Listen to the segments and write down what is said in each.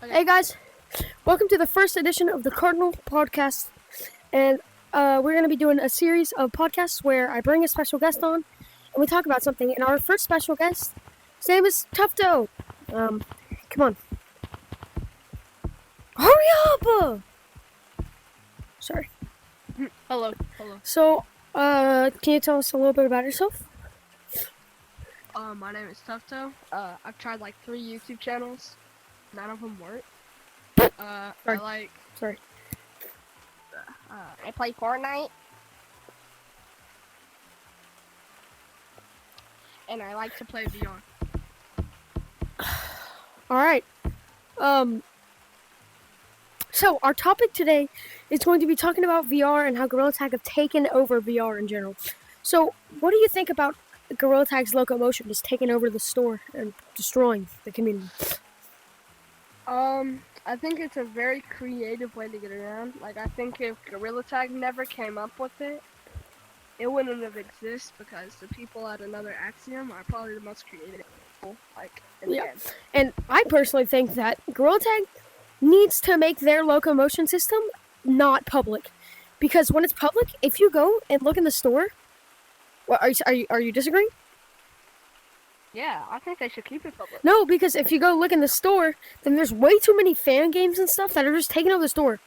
Okay. Hey guys, welcome to the first edition of the Cardinal podcast, and we're going to be doing a series of podcasts where I bring a special guest on, and we talk about something. And our first special guest, his name is FtTufto. Come on, hurry up! Sorry. Hello. So, can you tell us a little bit about yourself? My name is FtTufto. I've tried like 3 YouTube channels. None of them work. Sorry. I play Fortnite. And I like to play VR. All right. So our topic today is going to be talking about VR and how Gorilla Tag have taken over VR in general. So, what do you think about Gorilla Tag's locomotion just taking over the store and destroying the community? I think it's a very creative way to get around. Like, I think if Gorilla Tag never came up with it, it wouldn't have existed because the people at Another Axiom are probably the most creative people, like, in the game. And I personally think that Gorilla Tag needs to make their locomotion system not public, because when it's public, if you go and look in the store, well, are you disagreeing? Yeah, I think they should keep it public. No, because if you go look in the store, then there's way too many fan games and stuff that are just taking over the store.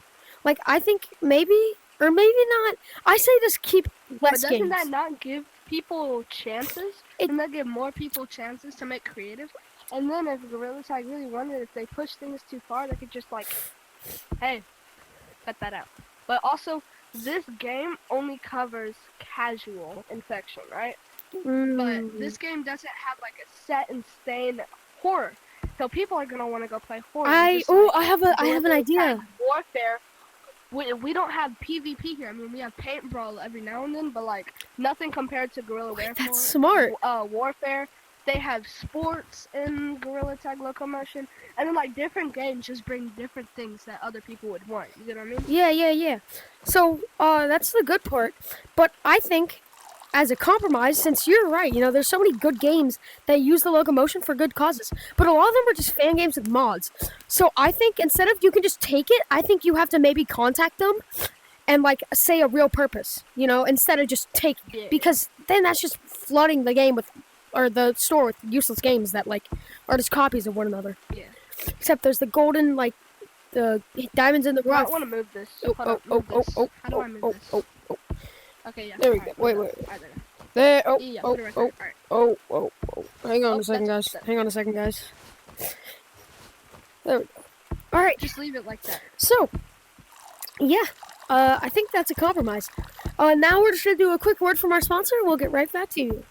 Like, I think maybe, or maybe not. I say just keep less But games. doesn't that not give people chances? Doesn't that give more people chances to make creative? And then if Gorilla Tag really wanted, if they push things too far, they could just like, hey, cut that out. But also, this game only covers casual infection, right? But this game doesn't have like a set and stay horror, so people are gonna want to go play horror. I have an idea. Warfare. We don't have PvP here. I mean, we have paint brawl every now and then, but like nothing compared to Guerrilla Warfare. That's smart. Warfare. They have sports in Gorilla Tag Locomotion, and then like different games just bring different things that other people would want. You get what I mean? Yeah. So, that's the good part. But I think, as a compromise, since you're right, there's so many good games that use the locomotion for good causes, but a lot of them are just fan games with mods. So I think instead of you can just take it, I think you have to maybe contact them and like say a real purpose, instead of just taking it, because then that's just flooding the game or the store with useless games that like are just copies of one another. Yeah. Except there's the golden, like the diamonds in the rough. I want to move this. Oh. How do I move this? Okay, yeah. There we go. Wait. Right There. Yeah, Oh. put it right there. Alright. Hang on a second, guys. There we go. All right. Just leave it like that. So, yeah. I think that's a compromise. Now we're just gonna do a quick word from our sponsor, and we'll get right back to you.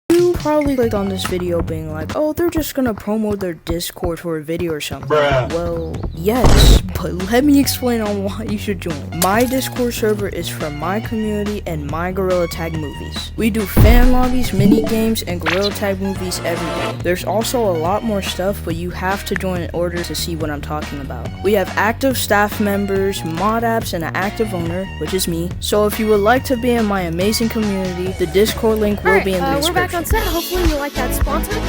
You probably clicked on this video being like, oh, they're just gonna promote their Discord for a video or something. Bruh. Well, yes, but let me explain on why you should join. My Discord server is for my community and my Gorilla Tag movies. We do fan lobbies, mini games, and Gorilla Tag movies every day. There's also a lot more stuff, but you have to join in order to see what I'm talking about. We have active staff members, mod apps, and an active owner, which is me. So if you would like to be in my amazing community, the Discord link will be in the description. We're back on set. Hopefully you like that sponsor.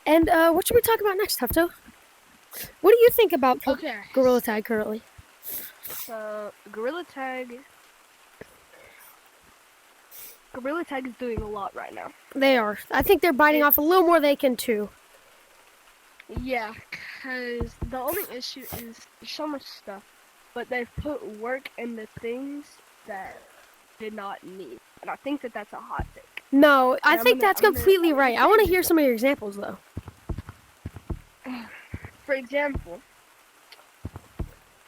And what should we talk about next, Tufto? What do you think about Gorilla Tag currently? So Gorilla Tag is doing a lot right now. They are. I think they're biting off a little more they can chew. Yeah, because the only issue is there's so much stuff, but they've put work into things that did not need. And I think that that's a hot take. No, I think that's completely right. I want to hear some of your examples, though. For example,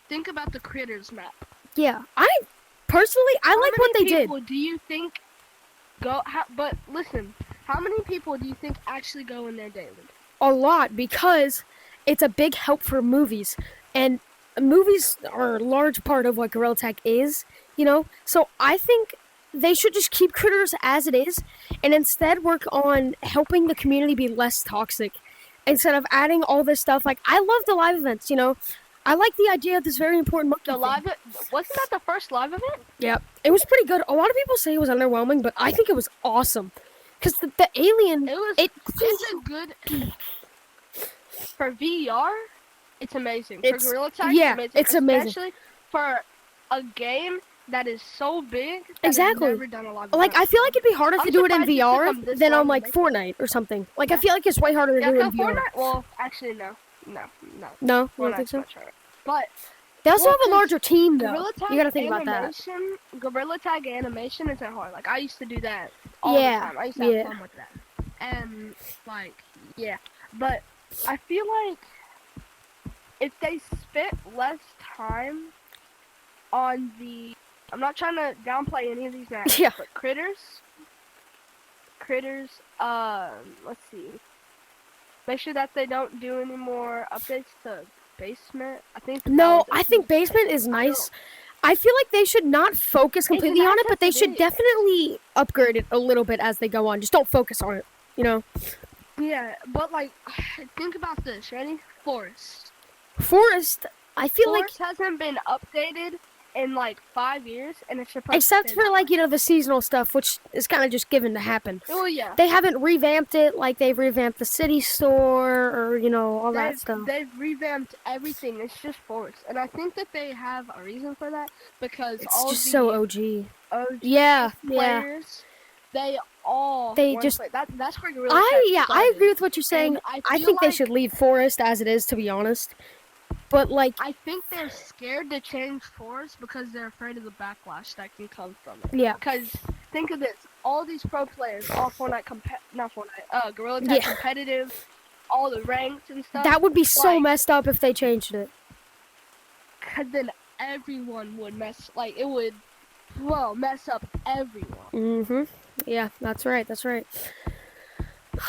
think about the Critters map. Yeah, I personally like what they did. How many people do you think go? But listen, how many people do you think actually go in there daily? A lot, because it's a big help for movies, and movies are a large part of what Gorilla Tag is. So I think they should just keep Critters as it is, and instead work on helping the community be less toxic, instead of adding all this stuff. Like, I love the live events, I like the idea of this very important monkey thing. Wasn't that the first live event? Yeah, it was pretty good. A lot of people say it was underwhelming, but I think it was awesome. Because the alien... It's a good... For VR, it's amazing. For It's- Gorilla Tag, yeah, it's amazing. it's amazing. Especially for a game that is so big that Exactly. has never done a lot of Like, I feel like it'd be harder I'm to do it in surprised it took VR them this than on long to like make it. Fortnite or something. Like, I feel like it's way harder to Yeah, do in for VR. Fortnite, well, actually, no. No, you don't Fortnite's think so? much harder. But They also Well, have a 'cause larger team, though. Gorilla Tag You gotta think about that. animation, Gorilla Tag animation isn't hard. Like, I used to do that all Yeah, the time. I used to have yeah. fun with that. And, like, yeah. But I feel like if they spent less time on the... I'm not trying to downplay any of these names, Yeah. but Critters, let's see. Make sure that they don't do any more updates to Basement. I think... No, I think Basement is nice. I feel like they should not focus completely on it, but they should definitely upgrade it a little bit as they go on. Just don't focus on it, you know? Yeah, but, like, think about this. Ready? Forest. Forest, I feel Forest hasn't been updated in like 5 years, and it's supposed like, except to for, like, you know, the seasonal stuff, which is kind of just given to happen. Oh yeah. They haven't revamped it like they've revamped the city store or, you know, all that stuff. They've revamped everything. It's just Forest, and I think that they have a reason for that because It's all just the so OG. OG Yeah, players, they all They wanna just- play. That's where Gorilla Tag I started. agree with what you're saying. And I I feel think they like- should leave Forest as it is, to be honest. But, like, I think they're scared to change Forest because they're afraid of the backlash that can come from it. yeah. Because think of this: all these pro players, all Fortnite Gorilla Tag Yeah. competitive, all the ranks and stuff. That would be so like- messed up if they changed it. Cause then everyone would mess up everyone. Mm-hmm. Yeah, that's right. That's right.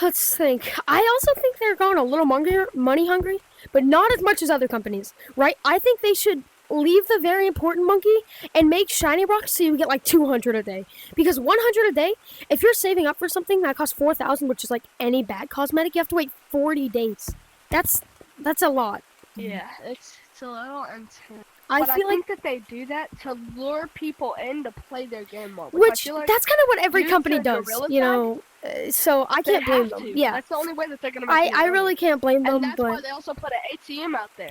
Let's think. I also think they're going a little money hungry, but not as much as other companies, right? I think they should leave the very important monkey and make shiny rocks so you get like 200 a day. Because 100 a day, if you're saving up for something that costs 4,000, which is like any bad cosmetic, you have to wait 40 days. That's a lot. Yeah, it's a little intense. I But feel I like think that they do that to lure people in to play their game more. I which feel like that's kind of what every due company to does, Gorilla you Tag, know. So I they can't blame have them. to. Yeah, That's the only way that they're gonna make I money. really can't blame them, And that's why but they also put an ATM out there.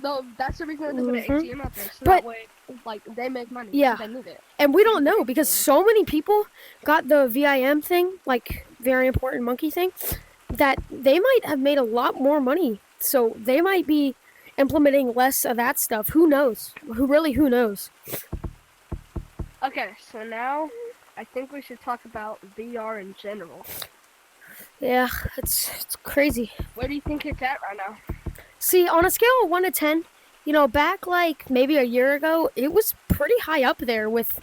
No, that's the reason that they put an Mhm. ATM out there. So But- that way, like, they make money. Yeah. They need it. and we don't know because so many people got the VIM thing, like very important monkey thing, that they might have made a lot more money. So they might be implementing less of that stuff. Who knows? Who knows? Okay, so now I think we should talk about VR in general. Yeah, it's crazy. Where do you think it's at right now? See, on a scale of 1 to 10, you know, back like maybe a year ago, it was pretty high up there with,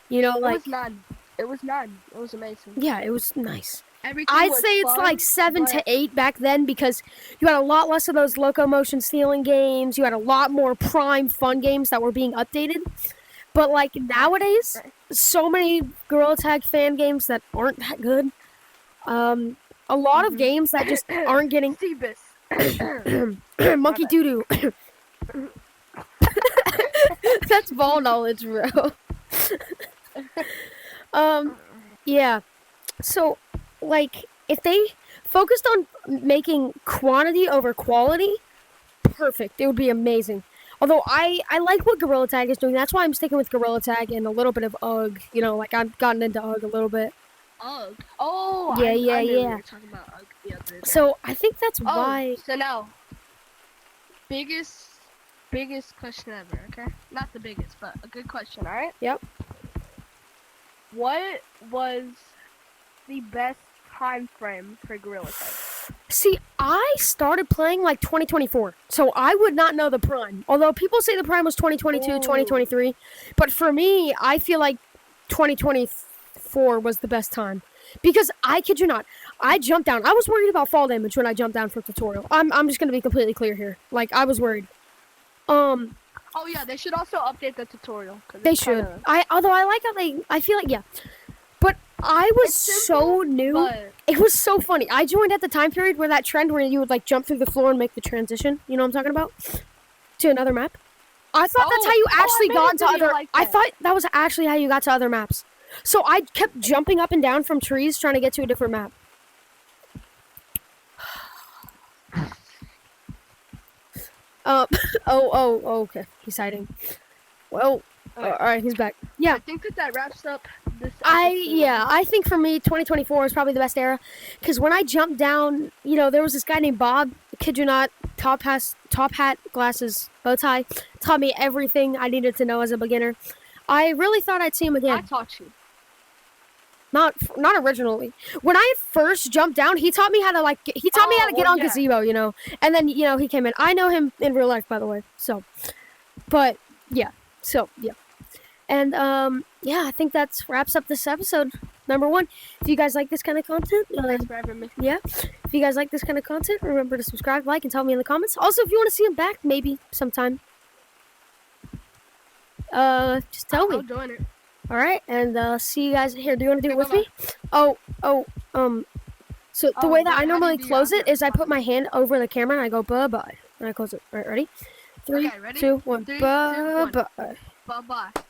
you know, It like, was 9. It was 9. It was amazing. yeah, it was nice. Everything I'd was say it's fun, like 7 to but 8 back then because you had a lot less of those locomotion stealing games. You had a lot more prime fun games that were being updated. But like nowadays, so many Gorilla Tag fan games that aren't that good. A lot of games that just aren't getting Seabus. monkey doo doo. That's ball knowledge, bro. Yeah. So, like, if they focused on making quantity over quality, perfect. It would be amazing. Although I like what Gorilla Tag is doing. That's why I'm sticking with Gorilla Tag and a little bit of UGG. You know, like I've gotten into UGG a little bit. UGG. Oh, Yeah, I yeah, knew we yeah. were talking about UGG the other day. So I think that's why. So now, biggest question ever, okay? Not the biggest, but a good question, alright? Yep. What was the best time frame for Gorilla Tag? See, I started playing like 2024, so I would not know the prime. Although people say the prime was 2022, Ooh. 2023, but for me, I feel like 2024 was the best time. Because I kid you not, I jumped down. I was worried about fall damage when I jumped down for tutorial. I'm just gonna be completely clear here. Like I was worried. Oh yeah, they should also update the tutorial. 'Cause They it's should. kinda- Although I like how I feel like, yeah. But I was It's so simple, new. but It was so funny. I joined at the time period where that trend where you would like jump through the floor and make the transition. You know what I'm talking about? To another map. I thought that's Oh, how you oh, I actually made a got into video other. like I that. thought that was actually how you got to other maps. So I kept jumping up and down from trees trying to get to a different map. Okay. He's hiding. Well, Okay. all right, he's back. Yeah. I think that wraps up this episode. I think for me, 2024 is probably the best era, because when I jumped down, there was this guy named Bob. Kid you not, top hat, glasses, bow tie, taught me everything I needed to know as a beginner. I really thought I'd see him I again. taught you. Not originally. When I first jumped down, he taught me how to get on gazebo, and then he came in. I know him in real life, by the way. So, but yeah, and I think that wraps up this episode. Number 1. If you guys like this kind of content, Thanks for having me. yeah. If you guys like this kind of content, remember to subscribe, like, and tell me in the comments. Also, if you want to see him back, maybe sometime, just tell me. I'll join it. All right, and see you guys here. Do you want to do it with me? So the way that I normally close it is I put my hand over the camera and I go bye-bye. And I close it. All right, ready? 3, Okay, ready? 2, 1. 3, 2, 1. Bye-bye. Bye-bye.